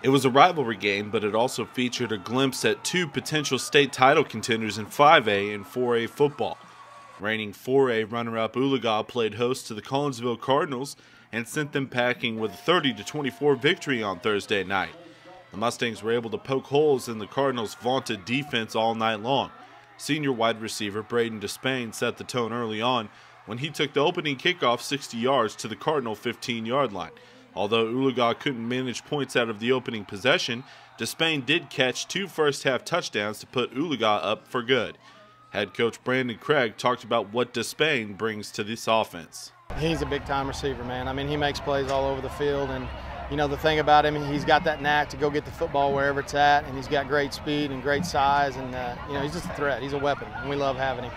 It was a rivalry game, but it also featured a glimpse at two potential state title contenders in 5A and 4A football. Reigning 4A runner-up Oologah played host to the Collinsville Cardinals and sent them packing with a 30-24 victory on Thursday night. The Mustangs were able to poke holes in the Cardinals' vaunted defense all night long. Senior wide receiver Braden Despain set the tone early on when he took the opening kickoff 60 yards to the Cardinal 15-yard line. Although Oologah couldn't manage points out of the opening possession, Despain did catch two first-half touchdowns to put Oologah up for good. Head coach Brandon Craig talked about what Despain brings to this offense. He's a big-time receiver, man. I mean, he makes plays all over the field, and you know the thing about him, he's got that knack to go get the football wherever it's at, and he's got great speed and great size, and you know he's just a threat. He's a weapon, and we love having him.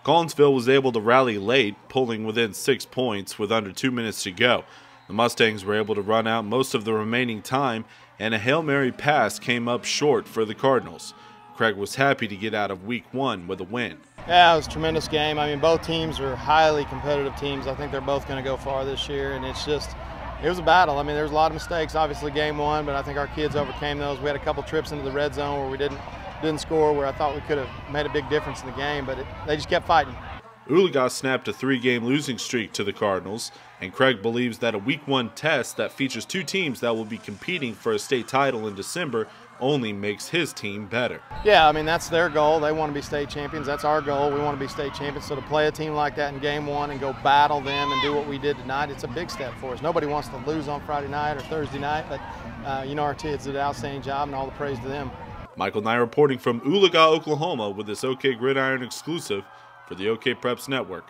Collinsville was able to rally late, pulling within 6 points with under 2 minutes to go. The Mustangs were able to run out most of the remaining time, and a Hail Mary pass came up short for the Cardinals. Craig was happy to get out of Week 1 with a win. Yeah, it was a tremendous game. I mean, both teams are highly competitive teams. I think they're both going to go far this year, and it was a battle. I mean, there's a lot of mistakes, obviously, game one, but I think our kids overcame those. We had a couple trips into the red zone where we didn't score, where I thought we could have made a big difference in the game, but they just kept fighting. Oologah snapped a 3-game losing streak to the Cardinals, and Craig believes that a Week 1 test that features two teams that will be competing for a state title in December only makes his team better. Yeah, I mean, that's their goal. They want to be state champions. That's our goal. We want to be state champions. So to play a team like that in game one and go battle them and do what we did tonight, it's a big step for us. Nobody wants to lose on Friday night or Thursday night, but you know, our kids did an outstanding job, and all the praise to them. Michael Nye reporting from Oologah, Oklahoma with this OK Gridiron exclusive for the OK Preps Network.